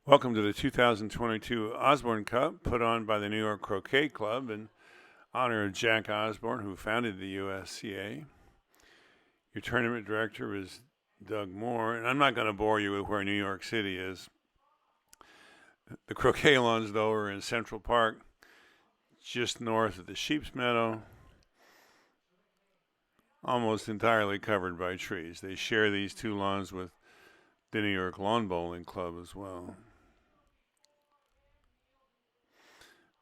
Welcome to the 2022 Osborn Cup, put on by the New York Croquet Club in honor of Jack Osborn, who founded the USCA. Your tournament director is Doug Moore, and I'm not going to bore you with where New York City is. The croquet lawns, though, are in Central Park, just north of the Sheep's Meadow, almost entirely covered by trees. They share these two lawns with the New York Lawn Bowling Club as well.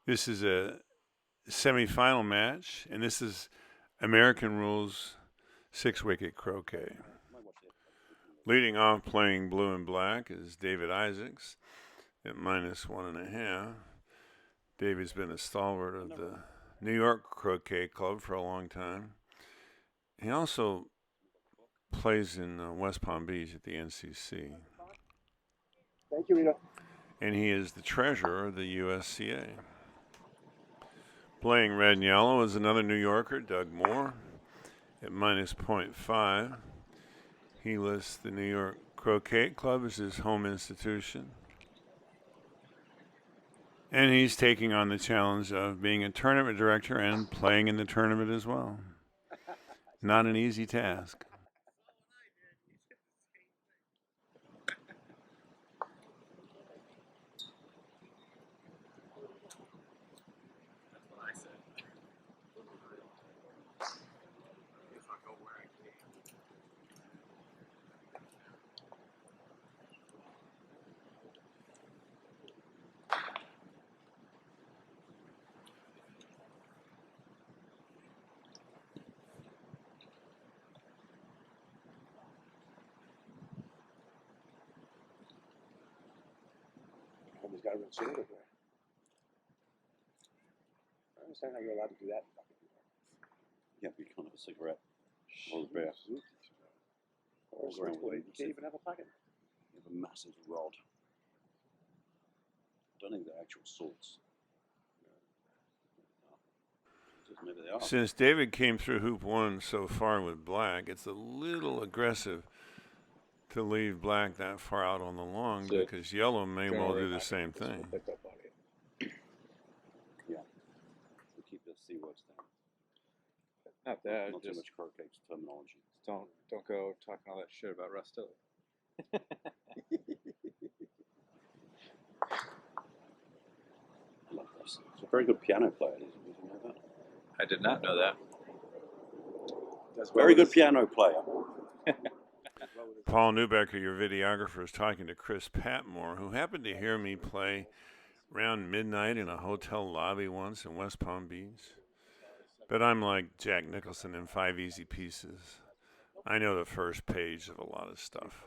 This is a semifinal match, and this is American rules 6-wicket croquet. Leading off playing blue and black is David Isaacs at -1.5. David's been a stalwart of the New York Croquet Club for a long time. He also plays in West Palm Beach at the NCC. Thank you, Rita. And he is the treasurer of the USCA. Playing red and yellow is another New Yorker, Doug Moore, at -0.5. He lists the New York Croquet Club as his home institution. And he's taking on the challenge of being a tournament director and playing in the tournament as well. Not an easy task. Hovis got a real single here. I understand how you're allowed to do that. Yeah, but you can't have a cigarette or the beer. Or All around you can't even have a pocket. You have a massive rod. I don't think they're actual swords. Maybe they are. Since David came through hoop one so far with black, it's a little aggressive to leave black that far out on the lawn because yellow may well do the same thing. Yeah. We keep the C words down. Not that. Not too Just much croquet terminology. don't go talking all that shit about Russ Dilley. I love this. He's a very good piano player. Did you know that? I did not know that. Very good piano player. Paul Newbecker, your videographer, is talking to Chris Patmore, who happened to hear me play around midnight in a hotel lobby once in West Palm Beach. But I'm like Jack Nicholson in 5 Easy Pieces. I know the first page of a lot of stuff.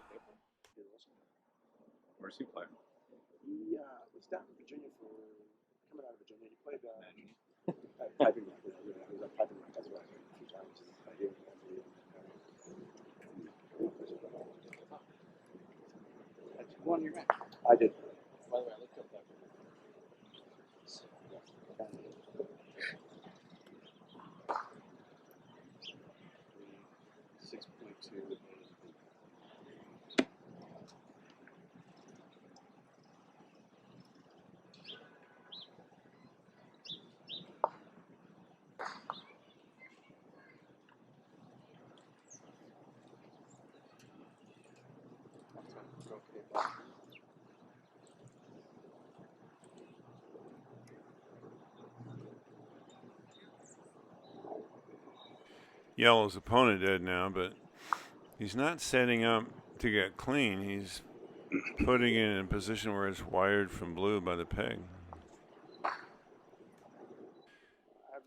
Where's he playing? He was down in Virginia coming out of Virginia. He played piping rock. He was a piping rock. That's what I heard a few times. You won your match. I did. By the way, I looked up that. 6.2. Yellow's opponent dead now, but he's not setting up to get clean. He's putting it in a position where it's wired from blue by the peg.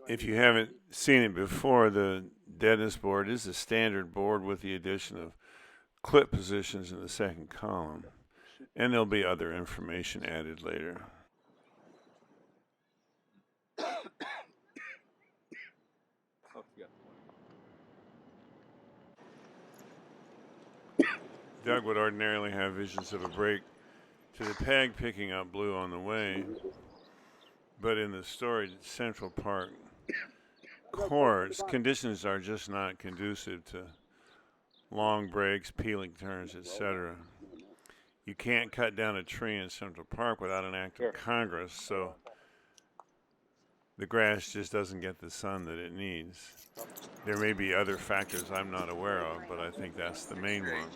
If you haven't seen it before, the deadness board is a standard board with the addition of clip positions in the second column. And there'll be other information added later. Doug would ordinarily have visions of a break to the peg picking up blue on the way, but in the storied Central Park courts, conditions are just not conducive to long breaks, peeling turns, etc. you can't cut down a tree in Central Park without an act of Congress, so the grass just doesn't get the sun that it needs. There may be other factors I'm not aware of, but I think that's the main one.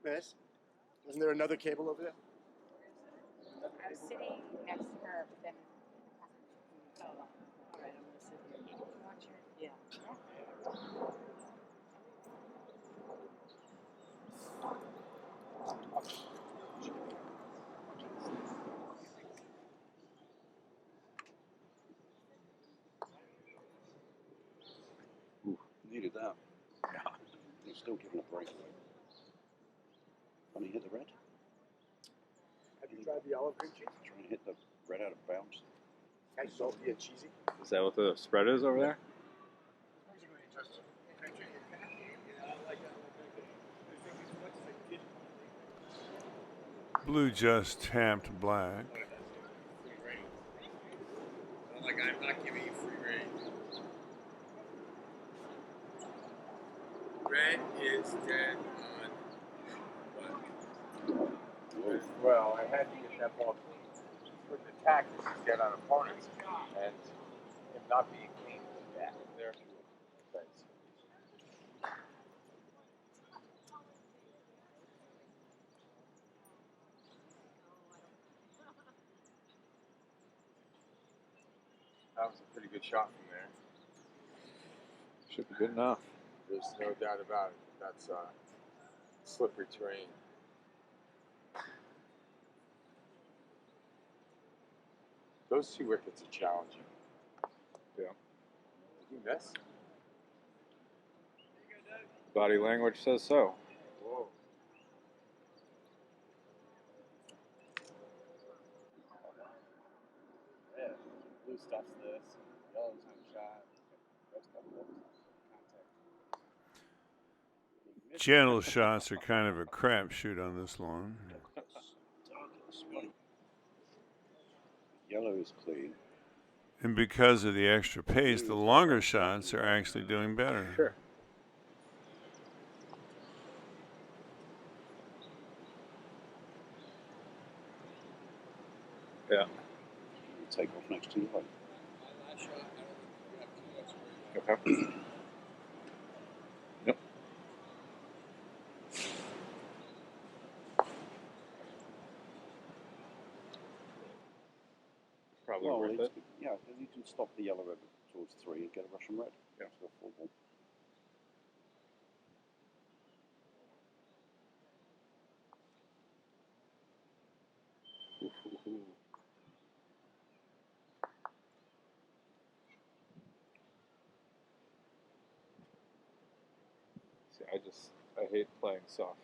Miss, isn't there another cable over there? I was sitting next to her, but then. Oh, all right, I'm gonna sit here. You want your? Yeah. Needed that. Yeah. He's still giving a break. Funny hit the red. Have you tried the olive green cheese? Trying to hit the red out of bounds. Kind of salty and cheesy. Is that what the spread is over there? Blue just tapped black. Like, I'm not giving you free reign. Red is dead on black. Well, I had to get that ball clean. With the tactics is dead on opponents, and him not being clean is bad. There. Thanks. That was a pretty good shot from there. Should be good enough. There's no doubt about it. That's slippery terrain. Those two wickets are challenging. Yeah. Did you miss? Body language says so. Whoa. Yeah, blue stuff's this, yellow's on shot, red's got contact. Gentle shots are kind of a crapshoot on this lawn. Yellow is clean. And because of the extra pace, the longer shots are actually doing better. Sure. Yeah. Take off next to yellow. Okay. Yep. Probably Well, worth it. yeah, you can stop the yellow over towards 3 and get a Russian red. Yeah. So 4 ball. See, I hate playing soft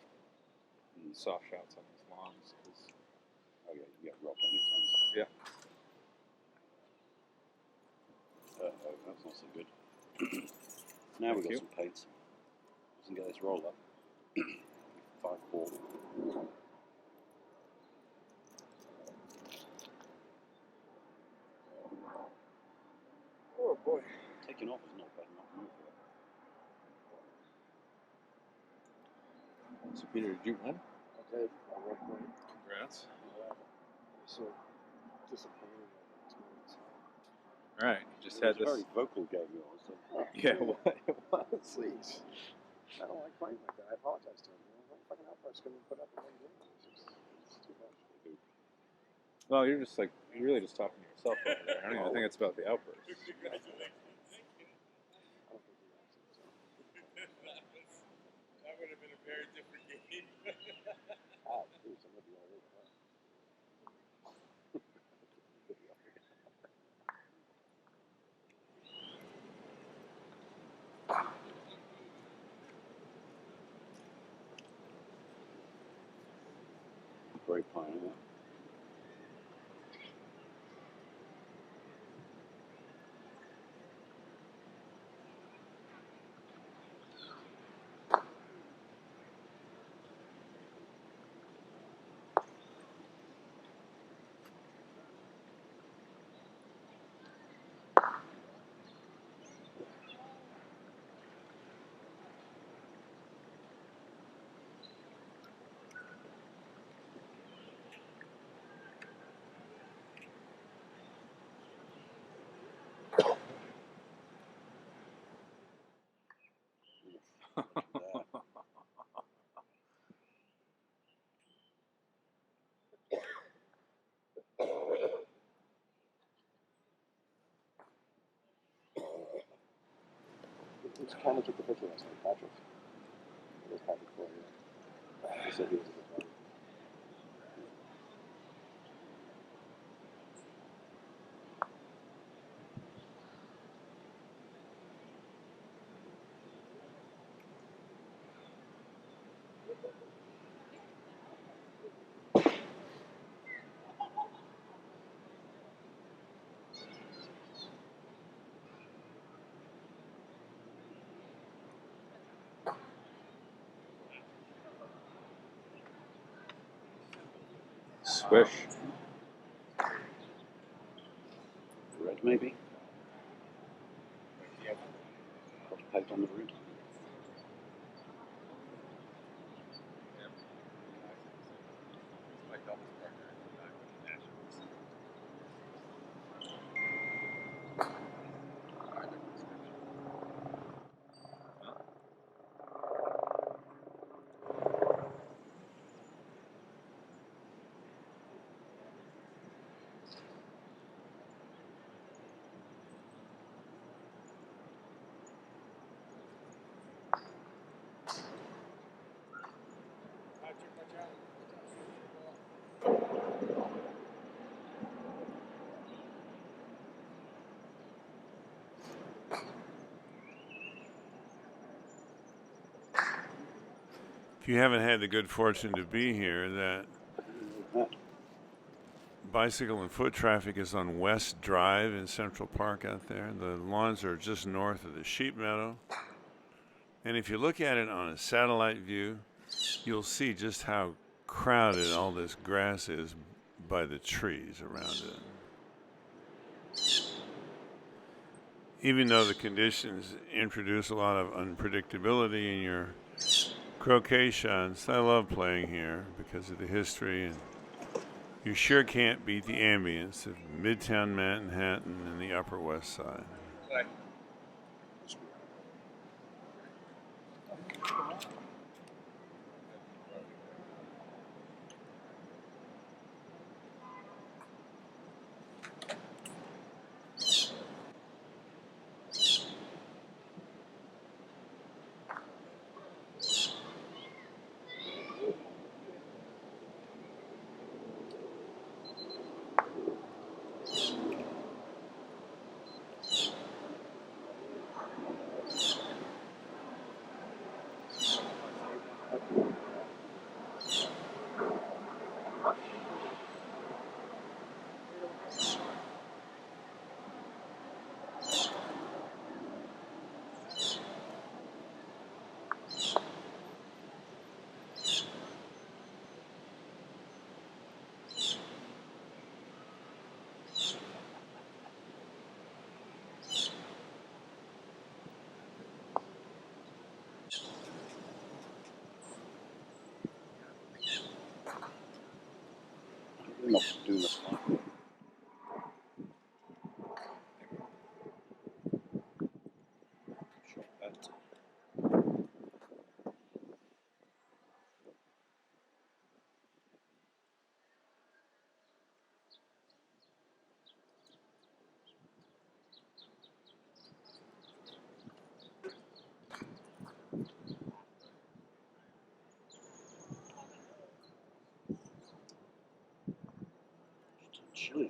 shots on these lawns. Oh yeah, you get robbed anytime. Yeah. That's not so good. Now we've got some pace. Doesn't get this roll up. 5-4. Oh boy. Taking off is not bad enough move for that. So Peter, did you win? I did. I won point. Congrats. So disappointed in the experience. All right. You just It had was a very this. vocal game yours. So. Yeah. It was. Please. I don't like playing like that. I apologize to him. What fucking outburst can we put up in one game? It's too much. Well, you're really just talking to yourself over there. I don't even think it's about the outburst. I don't think he likes it. So. That would have been a very different game. Ah, please, I'm gonna be all over that. Great playing, isn't it? Which camera took the picture last night? Patrick. It was Patrick Corey. He said he was a good player. Swish. Red, maybe? Got a peg on the root. My doubles partner with the Nationals. Patrick, watch out. If you haven't had the good fortune to be here, that bicycle and foot traffic is on West Drive in Central Park out there. The lawns are just north of the sheep meadow. And if you look at it on a satellite view, you'll see just how crowded all this grass is by the trees around it. Even though the conditions introduce a lot of unpredictability in your croquet shots, I love playing here because of the history, and you sure can't beat the ambience of Midtown Manhattan and the Upper West Side. They're not doing this one. Shot bet. Chilly.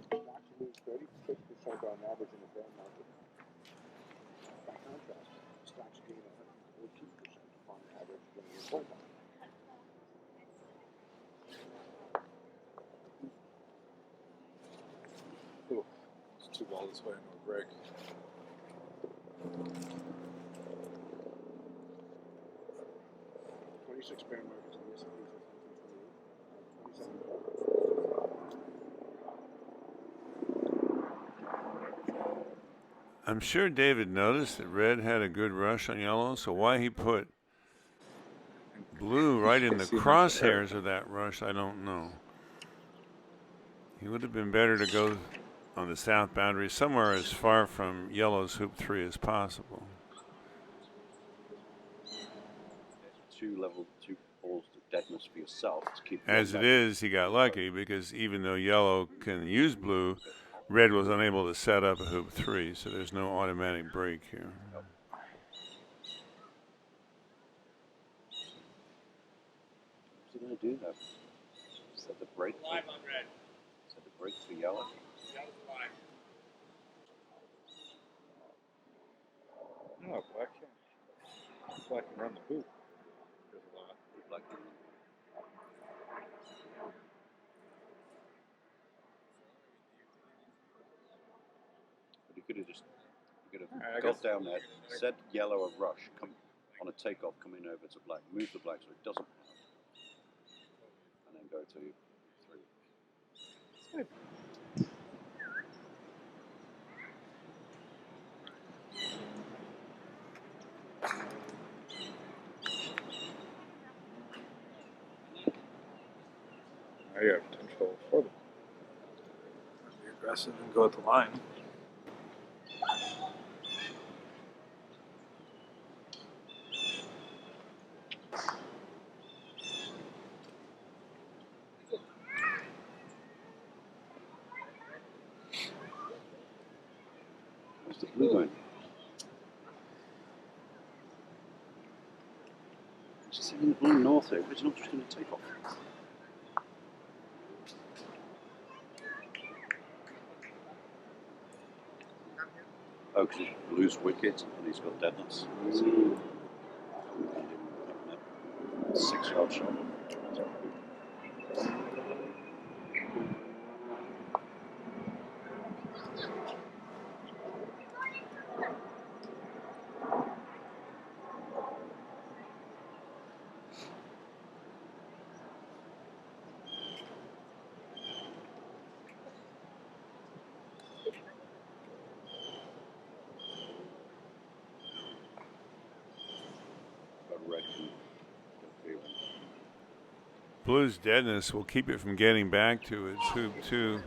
Stocks lose 36% on average in the bear market. By contrast, stocks gain 114% on average during the bull market. Ooh, it's 2 balls this way into a break. Six bear markets in the S&P since 1928. 27. I'm sure David noticed that red had a good rush on yellow, so why he put blue right in the crosshairs of that rush, I don't know. He would have been better to go on the south boundary, somewhere as far from yellow's hoop 3 as possible. Two balls to deadness for yourself to keep. As it is, he got lucky because even though yellow can use blue, red was unable to set up a hoop 3, so there's no automatic break here. What's he going to do though? Set the break. Live on red. Set the break for yellow. Yellow's live. No, black can run the hoop. There's a lot. Black. But he could have Alright, I got guess- down there, said yellow a rush, come on a takeoff, come in over to black, move the black so it doesn't pound, and then go to 3. Now you have potential for them. Be aggressive and go at the line. What's the blue going? Just sitting in the blue north here, it's not just going to take off. Oh, because blue's wicket and he's got deadness. 6-yard shot. Red can feel. Blue's deadness will keep it from getting back to its hoop 2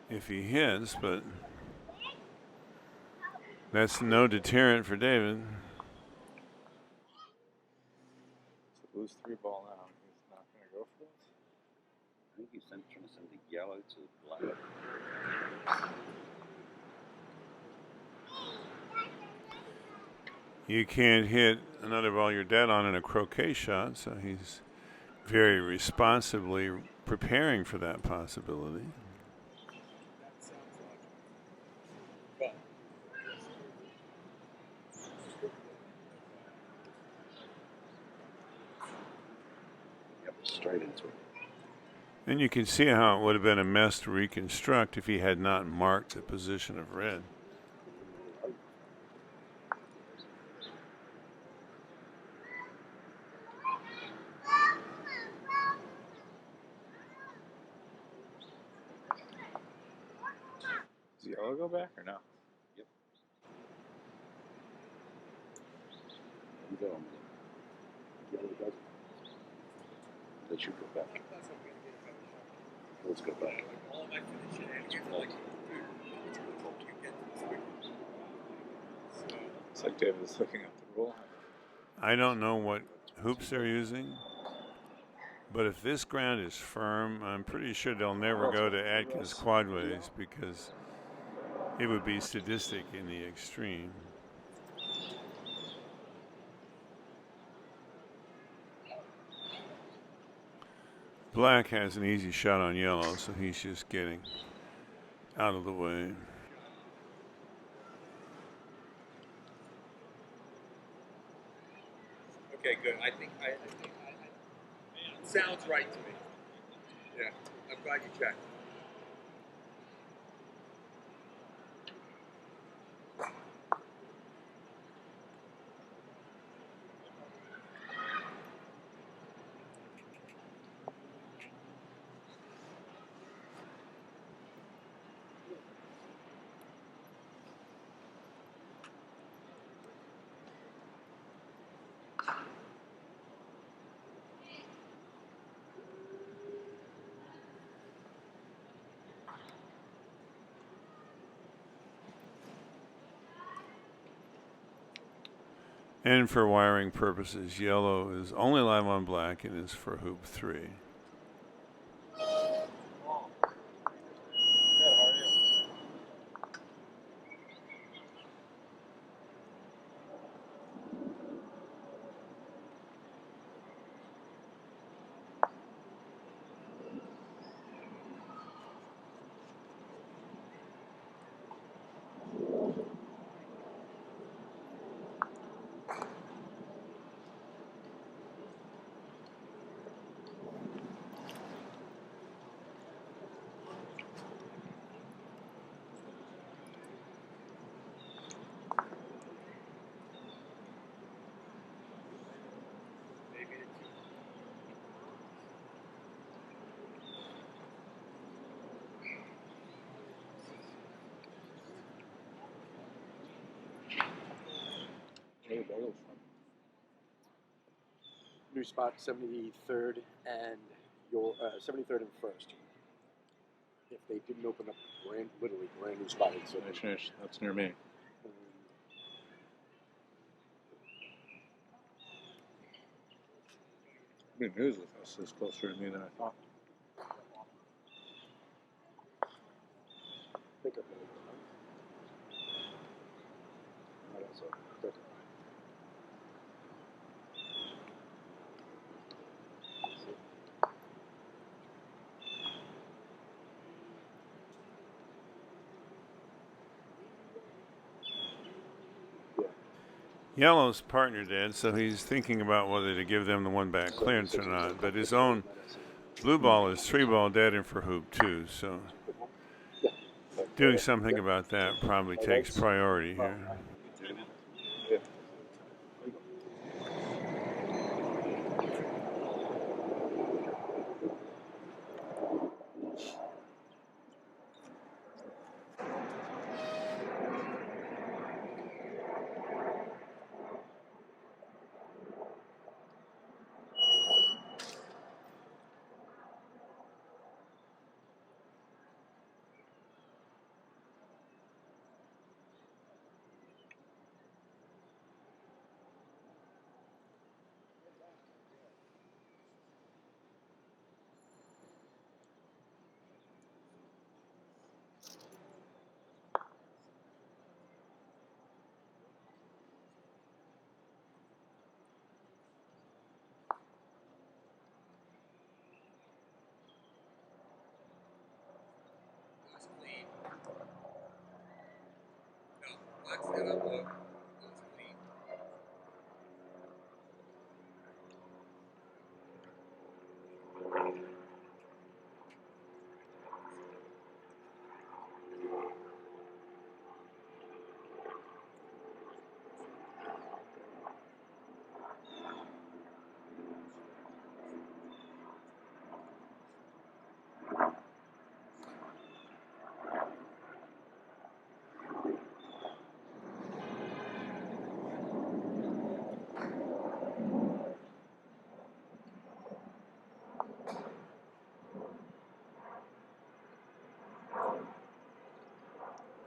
if he hits, but that's no deterrent for David. So blue's 3 ball now. He's not going to go for this. I think he's trying to send the yellow to black. You can't hit another ball you're dead on in a croquet shot, so he's very responsibly preparing for that possibility. That sounds logical. But Yep, straight into it. And you can see how it would have been a mess to reconstruct if he had not marked the position of red. Does yellow go back or no? Yep. And go on with it. Yellow does. They should go back. that's what I'm going to get a better shot. Let's go back. Like all my finishing shenanigans are like, dude, how much more can you get to this quick? So, It's like David is looking at the rule. I don't know what hoops they're using, but if this ground is firm, I'm pretty sure they'll never go to Atkins quadways because it would be sadistic in the extreme. Black has an easy shot on yellow, so he's just getting out of the way. okay, good. I think it sounds right to me. Yeah, I'm glad you checked. And for wiring purposes, yellow is only live on black and is for hoop 3. Good, how are you? New spot 73rd and your 73rd and first. If they didn't open up literally brand new spot, it's That's near me. Good news with us is closer to me than I thought. pickup. Right also, pickup. Yellow's partner did, so he's thinking about whether to give them the one back clearance or not. But his own blue ball is 3-ball dead and for hoop 2, so doing something about that probably takes priority here.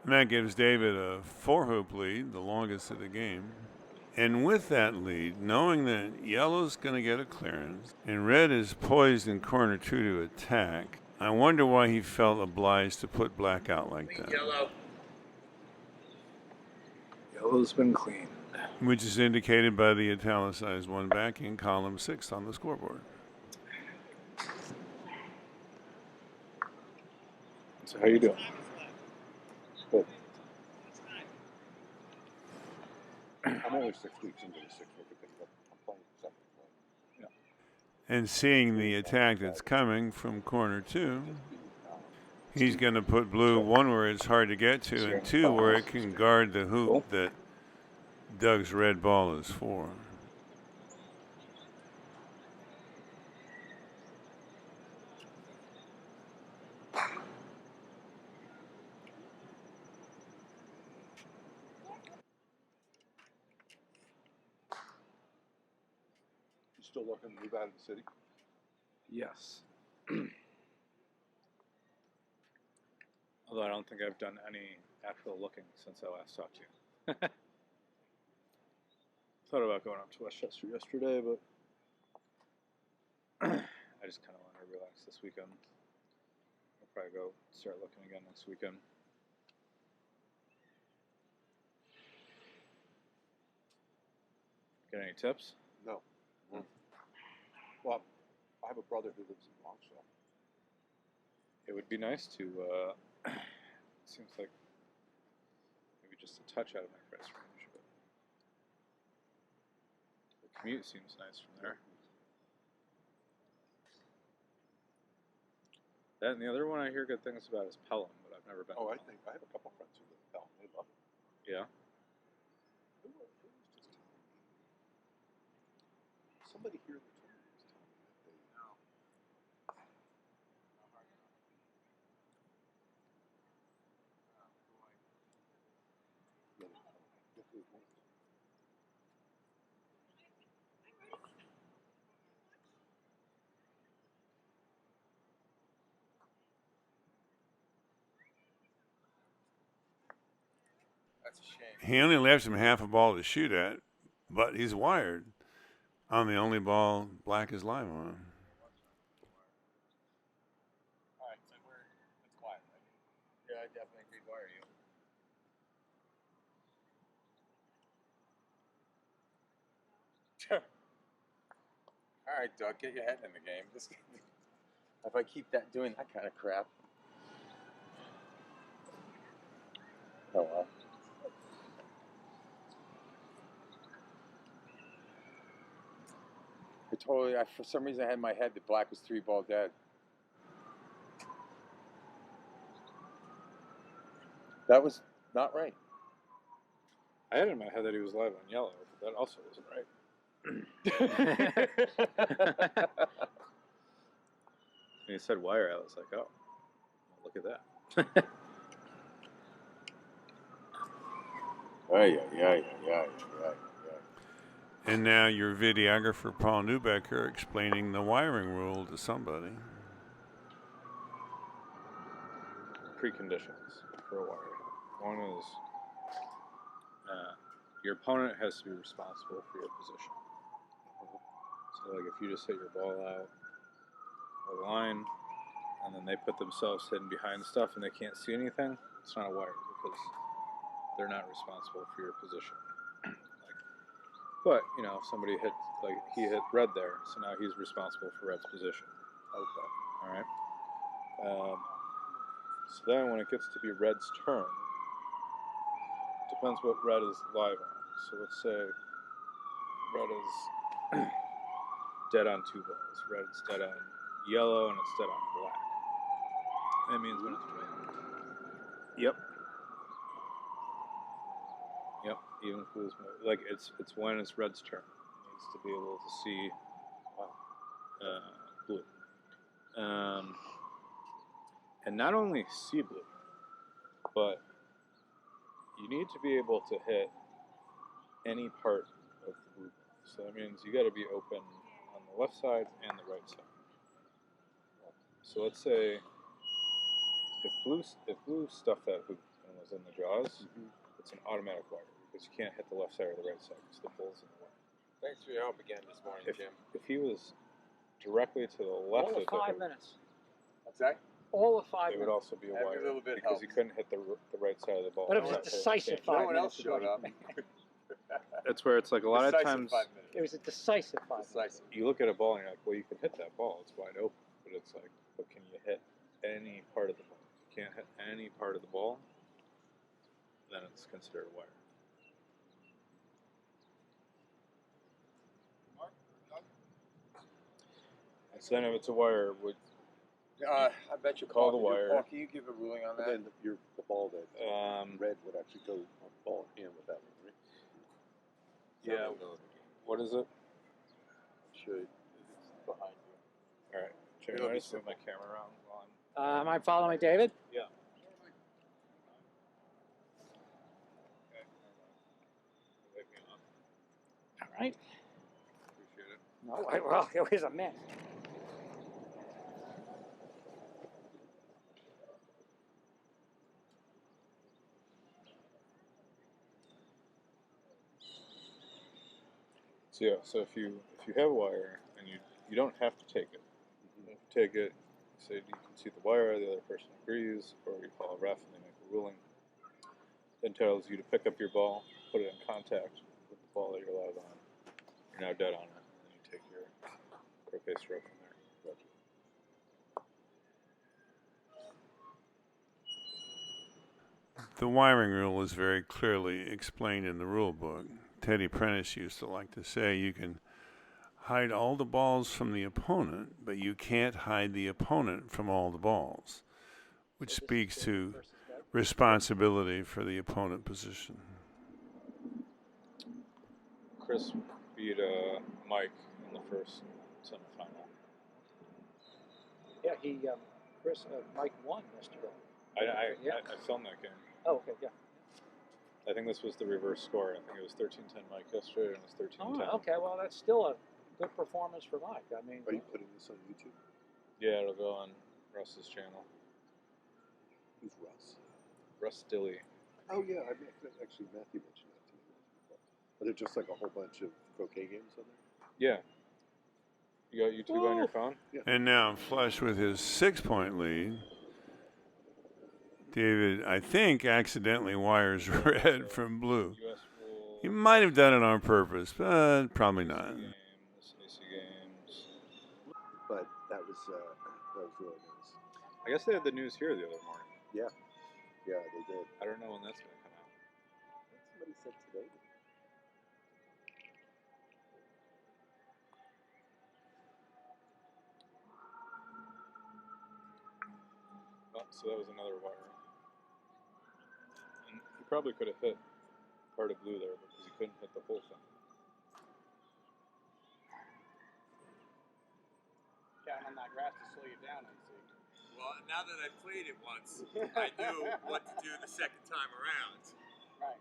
And that gives David a 4-hoop lead, the longest of the game. And with that lead, knowing that yellow's going to get a clearance and red is poised in corner 2 to attack, I wonder why he felt obliged to put black out like that. Yellow's been clean. Which is indicated by the italicized one back in column 6 on the scoreboard. So how you doing? Good. I'm only 6 weeks into the 6-wicket thing, but I'm playing second. Yeah. And seeing the attack that's coming from corner 2, he's going to put blue 1 where it's hard to get to, and 2 where it can guard the hoop that Doug's red ball is for. You still looking to move out of the city? Yes. Although I don't think I've done any actual looking since I last talked to you. Thought about going up to Westchester yesterday, but I just kind of want to relax this weekend. I'll probably go start looking again next weekend. Got any tips? No. Well, I have a brother who lives in Bronx, so It would be nice to, seems like maybe just a touch out of my price range, but the commute seems nice from there. That and the other one I hear good things about is Pelham, but I've never been. Oh, to I think I have a couple friends who live in Pelham. They love it. Yeah. Who was just telling me? Somebody here in the tournament was telling me that they. Yeah, they go through it. That's a shame. He only left him half a ball to shoot at, but he's wired on the only ball Black is live on. All right, so it's quiet, right? Yeah, I definitely agreed. Wire you. All right, Doug, get your head in the game. If I keep doing that kind of crap. Oh well. For some reason, I had in my head that Black was 3-ball dead. That was not right. I had in my head that he was live on yellow, but that also wasn't right. When he said wire, I was like, oh, look at that. Yeah. And now your videographer, Paul Newbecker, explaining the wiring rule to somebody. Preconditions for a wire. One is your opponent has to be responsible for your position. So, like, if you just hit your ball out of the line, and then they put themselves hidden behind stuff and they can't see anything, it's not a wire because they're not responsible for your position. But, you know, somebody hit, like, he hit red there, so now he's responsible for red's position. Okay. All right. So then when it gets to be red's turn, depends what red is live on. So let's say red is dead on 2 balls. Red's dead on yellow and it's dead on black. That means when it's red. Yep. Even if blue's like it's when it's red's turn. It needs to be able to see blue. And not only see blue, but you need to be able to hit any part of the blue ball. So that means you got to be open on the left side and the right side. So let's say if blue stuffed that hoop and was in the jaws, it's an automatic wire because you can't hit the left side or the right side because the bull's in the way. Thanks for your help again this morning, Jim. If he was directly to the left All of of the 5 hoop, minutes. What's that? All of 5 it would minutes. also be a Every wire little bit because he helps. couldn't hit the right side of the ball. But it was a Right, so decisive he can't. 5 No one else minutes. showed up. That's where it's like a lot of Decisive times 5 minutes. It was a decisive 5 minutes. Decisive. you look at a ball and you're like, well, you can hit that ball. It's wide open. But it's like, but can you hit any part of the ball? If you can't hit any part of the ball, then it's considered a wire. And so then if it's a wire, would I bet you Call the Paul, wire. Paul, can you give a ruling on But that? then the ball that red would actually go on the ball in with that one, right? yeah, what is it? Should. It's behind you. All right, Jimmy, It'll I be just move my camera around while Am I following David? Yeah. All right. Appreciate it. No, well, it was a mess. So yeah, so if you have a wire and you don't have to take it. If you take it, say you can see the wire, the other person agrees, or you call a ref and they make a ruling. Then tells you to pick up your ball, put it in contact with the ball that you're live on. You're now dead on it, and you take your croquet stroke from there. The wiring rule is very clearly explained in the rule book. Teddy Prentice used to like to say you can hide all the balls from the opponent, but you can't hide the opponent from all the balls, which speaks to responsibility for the opponent position. Chris beat Mike in the first semifinal. Yeah, Chris, Mike won yesterday. I Yeah. I filmed that game. Oh, okay, yeah. I think this was the reverse score. I think it was 13-10 Mike yesterday, and it was 13-10. Oh, okay, well, that's still a good performance for Mike. I mean, Are you putting this on YouTube? Yeah, it'll go on Russ's channel. Who's Russ? Russ Dilley. Oh yeah, actually Matthew mentioned that to me. Are there just like a whole bunch of croquet games on there? Yeah. You got YouTube on your phone? And now, flush with his 6-point lead, David, I think, accidentally wires red from blue. US rules. He might have done it on purpose, but probably not. AC games. But that was really nice. I guess they had the news here the other morning. Yeah, they did. I don't know when that's going to come out. Somebody said today. Oh, so that was another wire. And he probably could have hit part of blue there because he couldn't hit the whole thing. Counting on that grass to slow you down, I see. Well, now that I played it once, I knew what to do the second time around. Right.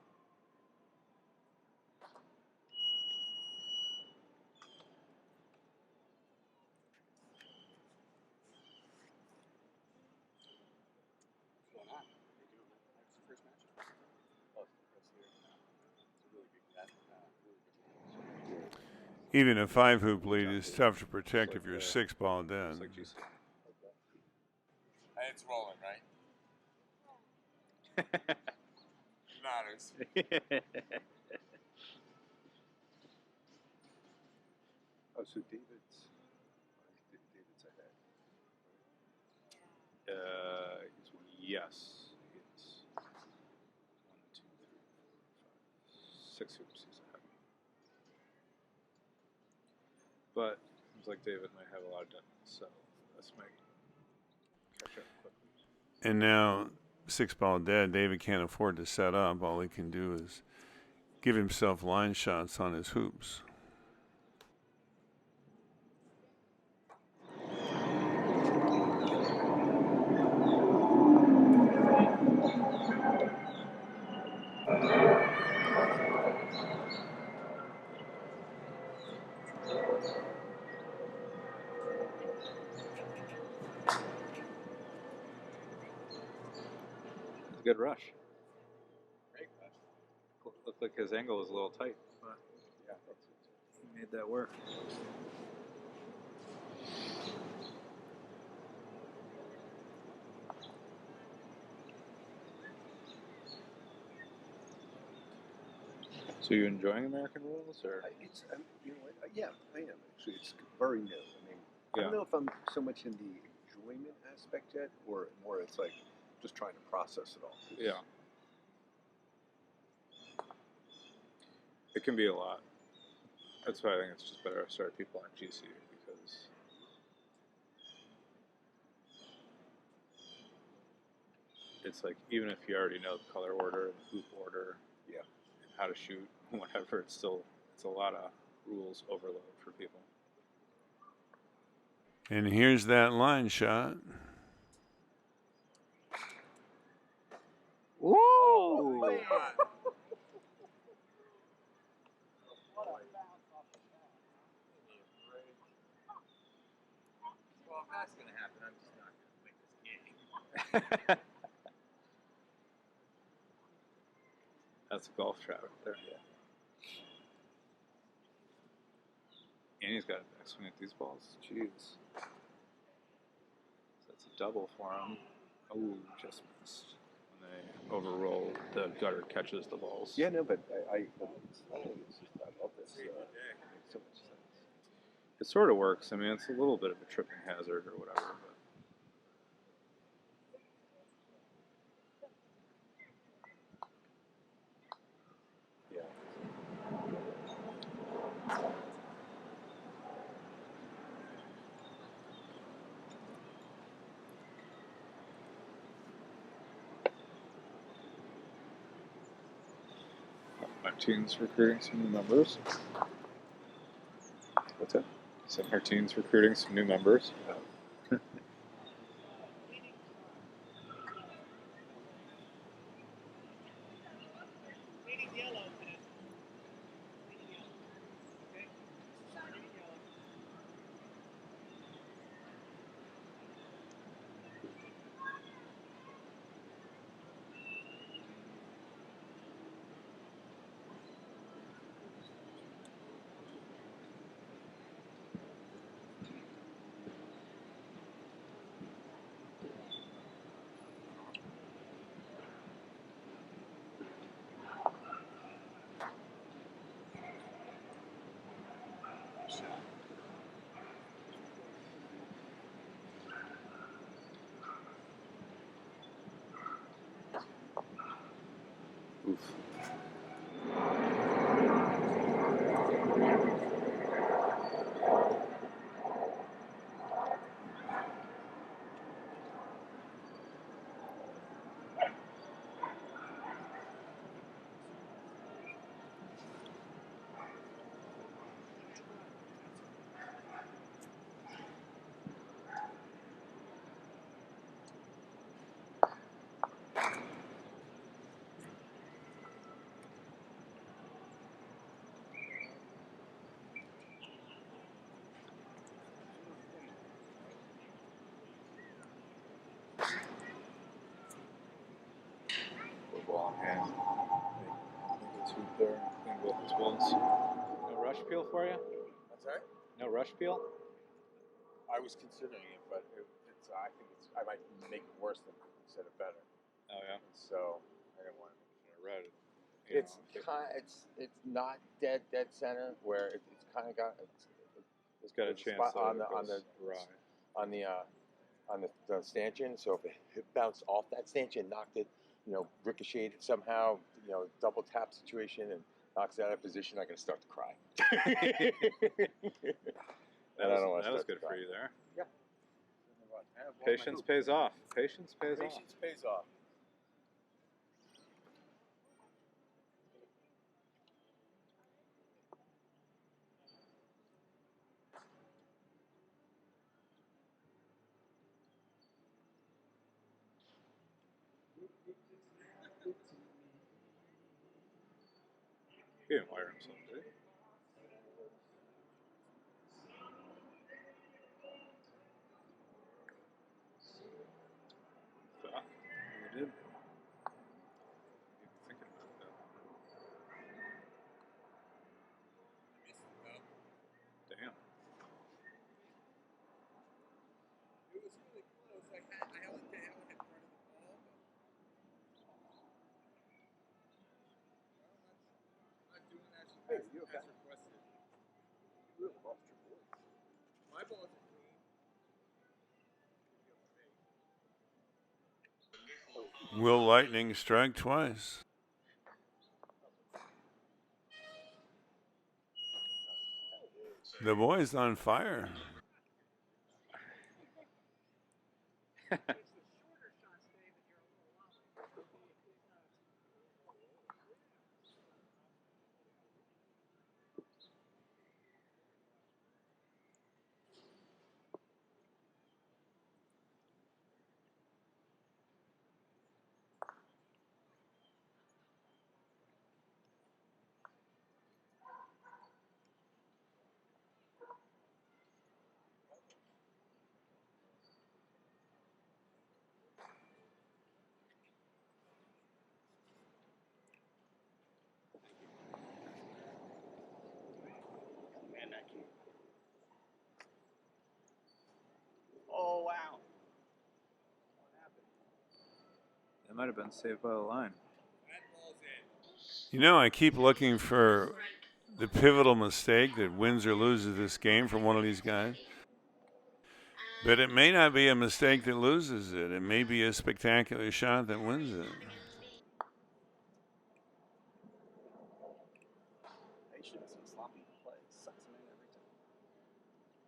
What's going on? How you doing, man? That's the first match. Oh, it's the first year. It's a really big match. Really big. Even a 5-hoop lead is tough to protect if you're 6-ball dead. It's like GC. Hey, it's rolling, right? Matters. Oh, so David's ahead. Yes. It's 1, 2, 3, 4, 5, 6 hoops he's ahead. But seems like David might have a lot of depth, so this might catch up quickly. And now, 6-ball dead, David can't afford to set up. All he can do is give himself line shots on his hoops. It's a good rush. Great match. Looked like his angle was a little tight, but Yeah, he made that work. So you enjoying American rules, or? it's you know what? Yeah, I am actually. It's very new. I mean, I don't know if I'm so much in the enjoyment aspect yet, or more it's like just trying to process it all. Yeah. It can be a lot. That's why I think it's just better to start people on GC because it's like even if you already know the color order and the hoop order, Yeah. and how to shoot, whatever, it's a lot of rules overload for people. And here's that line shot. Woo! What Well, if that's going to happen, I'm just not going to win this game. That's a golf trap right there. And he's got a backswing at these balls. Jeez. That's a double for him. Oh, just missed. When they overroll, the gutter catches the balls. Yeah, no, but I think it's just, I love this. It makes so much sense. It sort of works. I mean, it's a little bit of a tripping hazard or whatever. But Yeah. my team's recruiting some new members. What's that? So our team's recruiting some new members. Oof. Good ball in hand. Big sweep there. Clean both his balls. No rush peel for you? I'm sorry? No rush peel? I was considering it, but I think I might make it worse instead of better. Oh yeah. So I didn't want to make I read it. it's not dead center where it's kind of got It's got a there's chance spot that on it the goes awry. on the stanchion. So if it bounced off that stanchion, knocked it, ricocheted somehow, double tap situation and knocks it out of position, I'm gonna start to cry. That was good for you there. Yeah. Patience pays off. Patience pays off. Patience pays off. He didn't wire himself, did he? Thought he did. Thinking about that. Damn. It was really close. I held it down in front of the ball, but I'm not doing that as requested. You really lost your voice. My balls are clean. Will Lightning strike twice? The boy's on fire. Oh, wow. What happened? They might have been saved by the line. You know, I keep looking for the pivotal mistake that wins or loses this game from one of these guys. But it may not be a mistake that loses it. It may be a spectacular shot that wins it. They should have some sloppy plays. Sucks them in every time.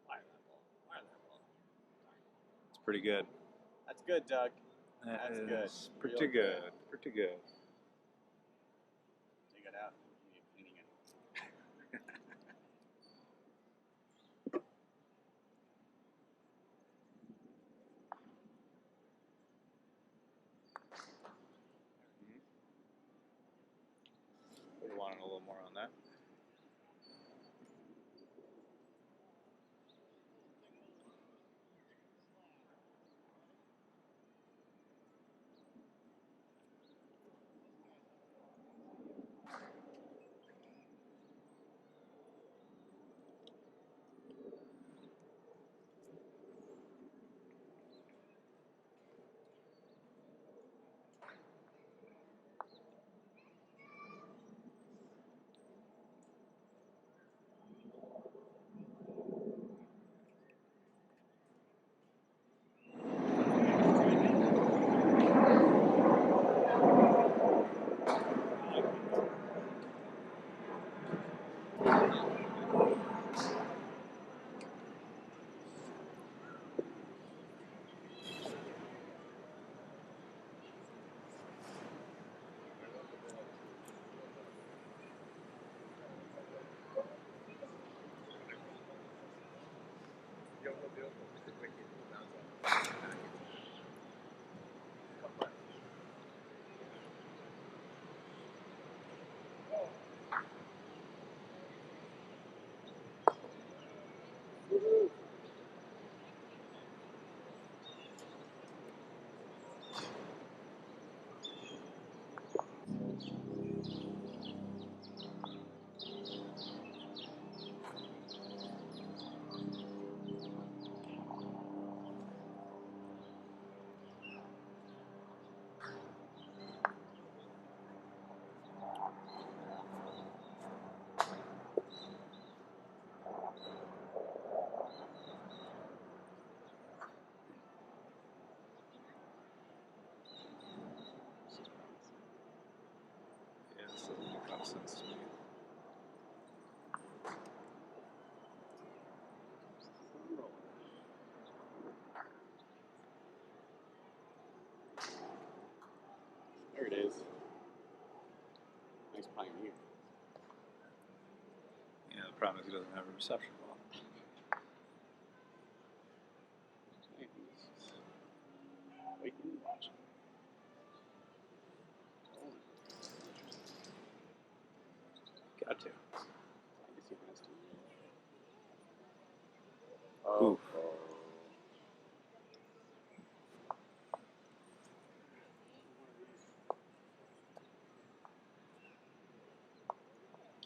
Fire that ball. Fire that ball. It's pretty good. That's good, Doug. That That's is good. pretty Real good. Pretty good. Take it out. You need cleaning it. Would have wanted a little more on that. Yeah, this doesn't make a lot of sense to me. There it is. Nice pioneer. Yeah, the problem is he doesn't have a reception ball. Hey, he's just waiting and watching. Got to. I guess he has to. Oof.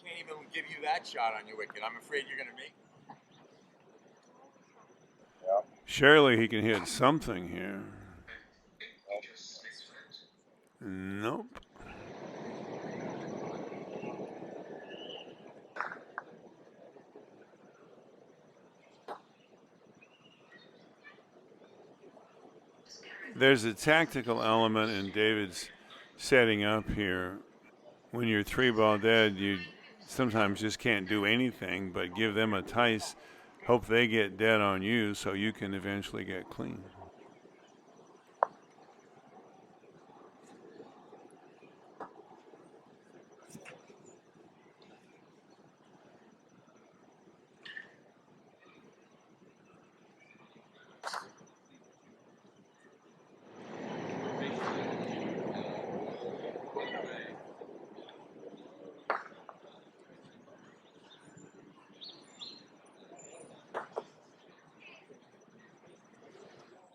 Can't even give you that shot on your wicket. I'm afraid you're going to make. Surely he can hit something here. Nope. There's a tactical element in David's setting up here. When you're 3 ball dead, you sometimes just can't do anything but give them a tice, hope they get dead on you so you can eventually get clean.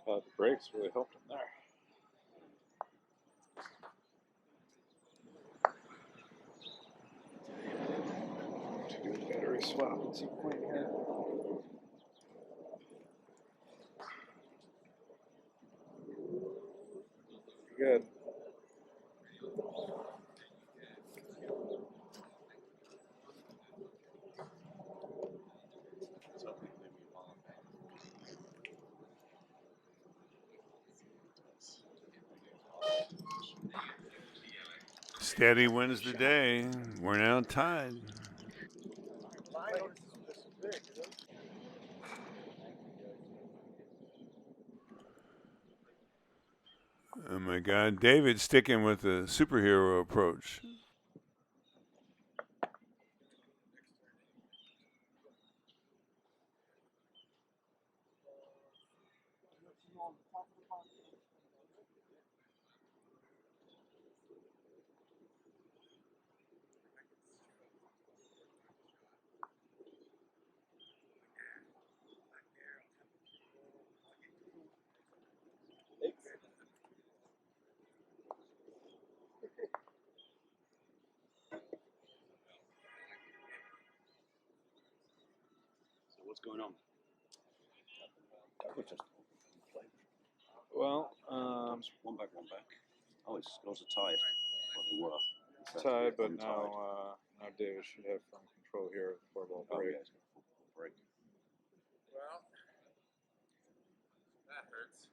The brakes really helped him there. To do a battery swap at some point here. good. Steady wins the day. We're now tied. Oh my God, David sticking with the superhero approach. So what's going on? That was just Well, one back, one back. Oh, it's scores are tied. Well, they were. it's tied, but now David should have firm control here with 4-ball Oh, break. yeah, it's got a full break. Well, that hurts.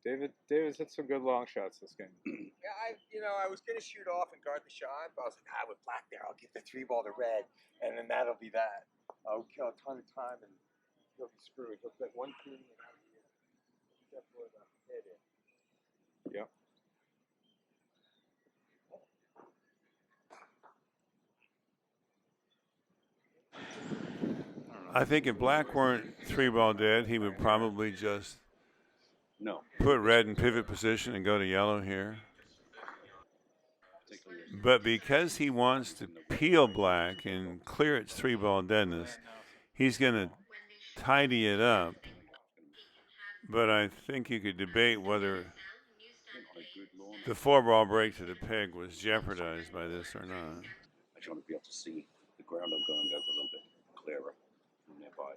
David's hit some good long shots this game. Yeah, I was gonna shoot off and guard the shot, but I was like, with black there, I'll get the 3-ball to red, and then that'll be that. I'll kill a ton of time, and he'll be screwed. He'll get one team, and that'll be it. Except for the head in. Yep. I think if black weren't 3-ball dead, he would probably just No. put red in pivot position and go to yellow here. But because he wants to peel black and clear its 3-ball deadness, he's going to tidy it up. But I think you could debate whether the 4-ball break to the peg was jeopardized by this or not. I just want to be able to see the ground I'm going over a little bit clearer from nearby.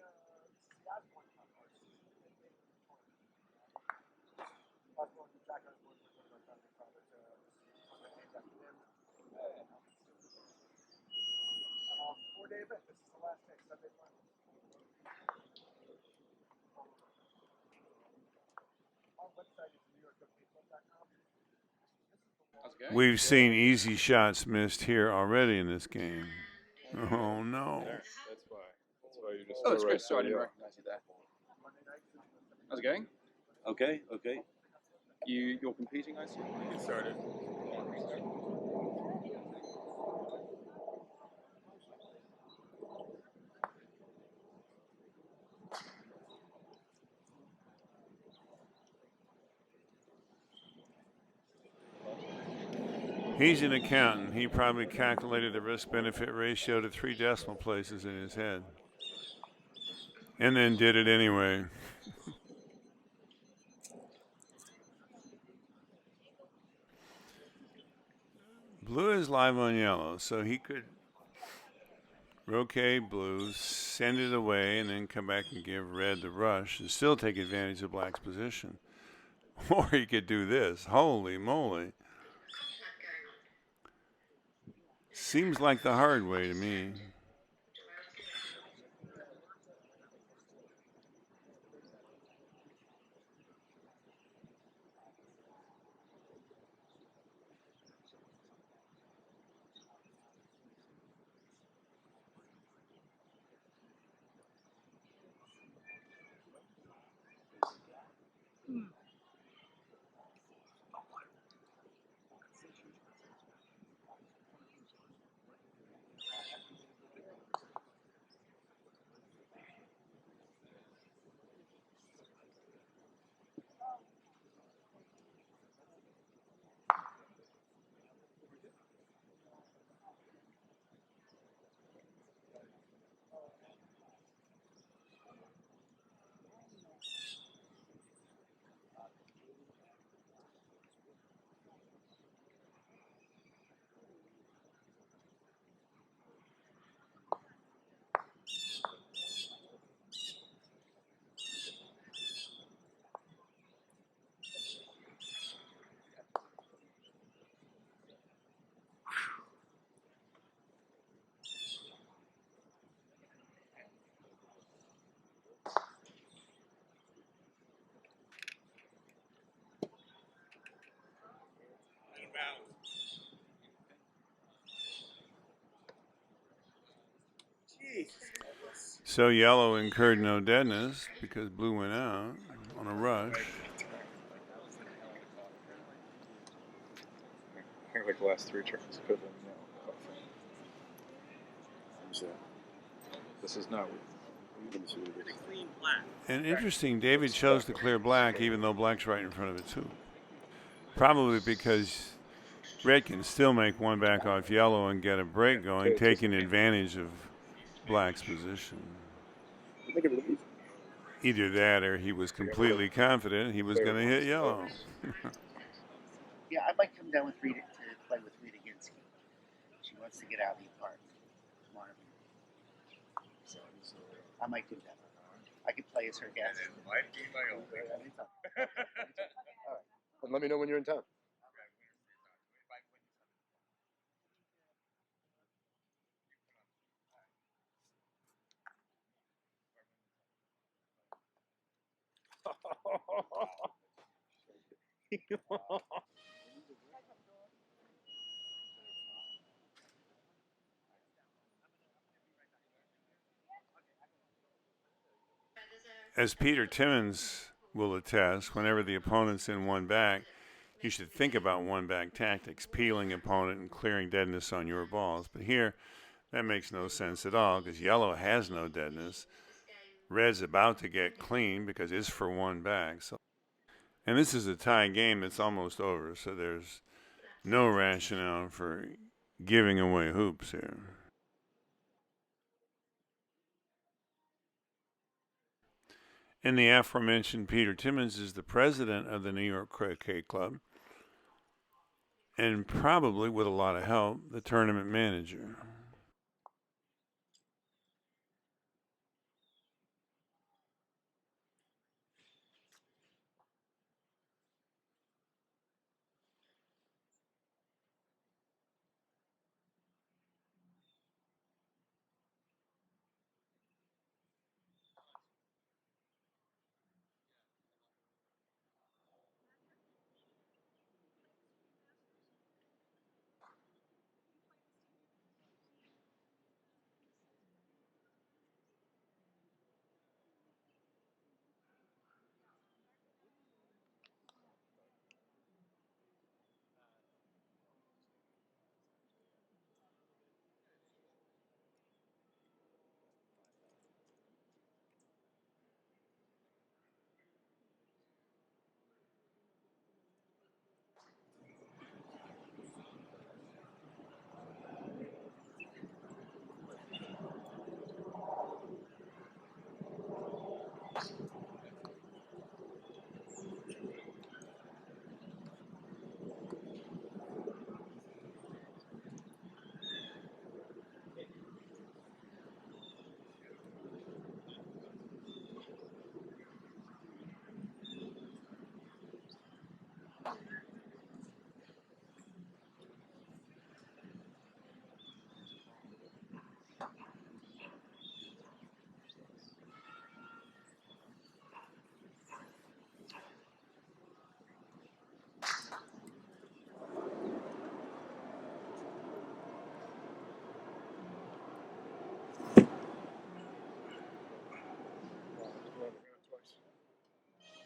We've seen easy shots missed here already in this game. Oh, no. That's why. That's why you just. Oh, it's great. Sorry, I didn't recognize you there. How's it going? Okay, okay. You're competing, I see. Get started. He's an accountant. He probably calculated the risk-benefit ratio to 3 decimal places in his head. And then did it anyway. Blue is live on yellow, so he could Croquet blue, send it away, and then come back and give red the rush and still take advantage of black's position. Or he could do this. Holy moly. Seems like the hard way to me. So yellow incurred no deadness because blue went out on a rush. I think like the last 3 turns could have been This is not. And interesting, David chose to clear black even though black's right in front of it too. Probably because red can still make one back off yellow and get a break going, taking advantage of black's position. Either that or he was completely confident he was going to hit yellow. Yeah, I might come down with Rita to play with Rita Ginsky. She wants to get out of the apartment. Marvin. So I might do that. I could play as her guest. All right. And let me know when you're in town. As Peter Timmins will attest, whenever the opponent's in one back, you should think about one back tactics, peeling opponent and clearing deadness on your balls. But here, that makes no sense at all because yellow has no deadness. Red's about to get clean because it's for one back. And this is a tie game that's almost over, so there's no rationale for giving away hoops here. And the aforementioned Peter Timmins is the president of the New York Croquet Club, and probably with a lot of help, the tournament manager.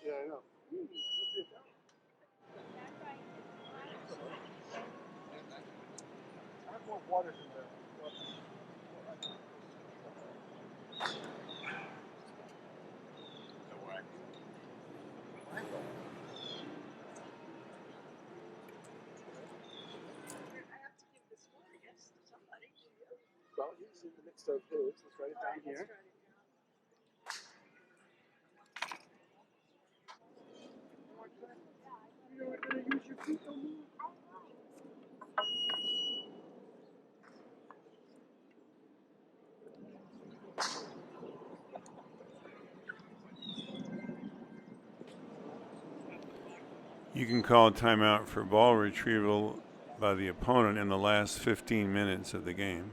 Yeah, I know. I have more water than the. Well, he's in the midst of his. Let's write it down here. You were going to use your feet on me? You can call a timeout for ball retrieval by the opponent in the last 15 minutes of the game.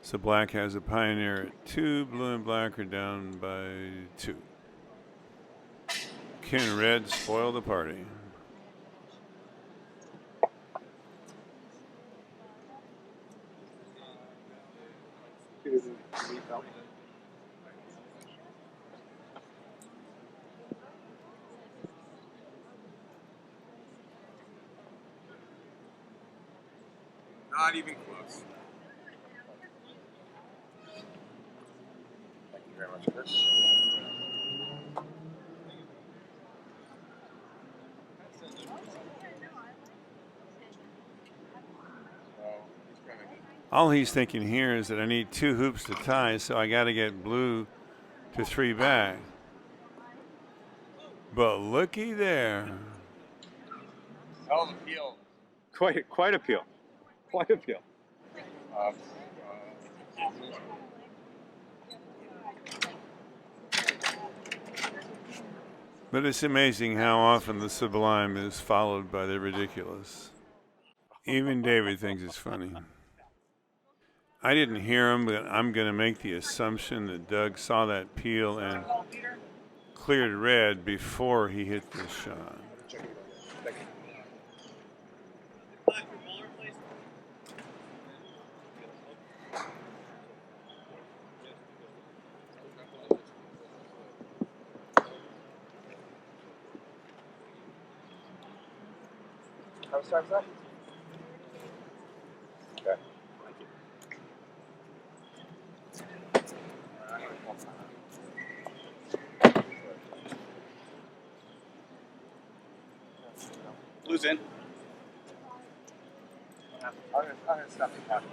So black has a pioneer at 2. Blue and black are down by 2. Can red spoil the party? Not even close. Thank you very much, Chris. All he's thinking here is that I need 2 hoops to tie, so I got to get blue to 3 back. But looky there. Hell of a peel. Quite a peel. Quite a peel. But it's amazing how often the sublime is followed by the ridiculous. Even David thinks it's funny. I didn't hear him, but I'm going to make the assumption that Doug saw that peel and cleared red before he hit this shot. How much time is that? Okay. Thank you. Blue's in. I'm gonna stop the time.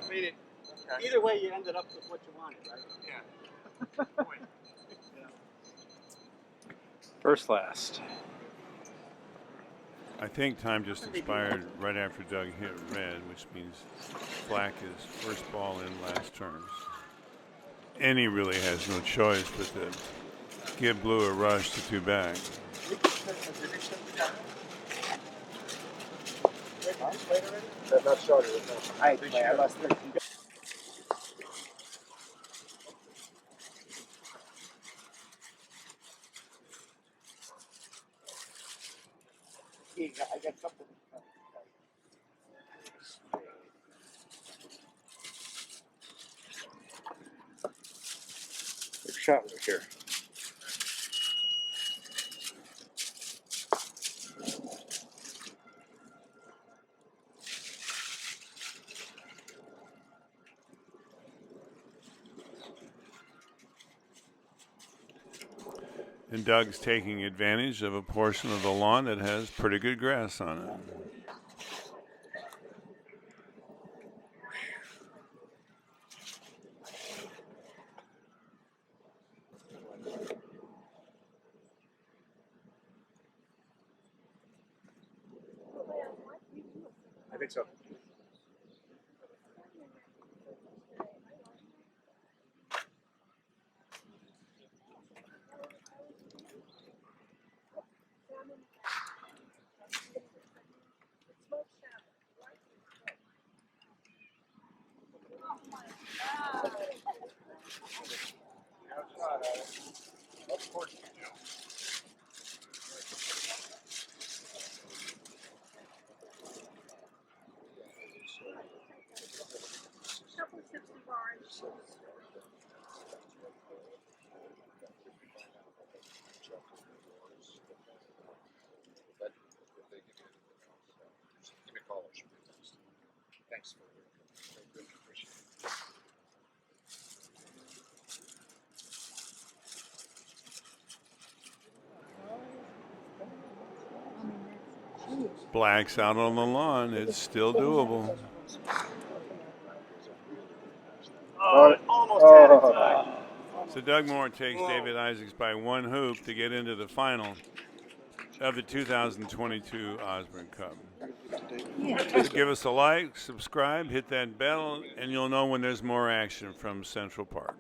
Made it. Okay. Either way, you ended up with what you wanted, right? Yeah. First last. I think time just expired right after Doug hit red, which means black is first ball in last terms. And he really has no choice but to give blue a rush to 2 back. Not started. I lost 13. Yeah, I got something. Shot right here. And Doug's taking advantage of a portion of the lawn that has pretty good grass on it. I think so. Of course you do. Give me a call. Thanks for it. Appreciate it. Black's out on the lawn. It's still doable. Almost had it. So Doug Moore takes David Isaacs by 1 hoop to get into the final. of the 2022 Osborn Cup. Yeah. So give us a like, subscribe, hit that bell, and you'll know when there's more action from Central Park.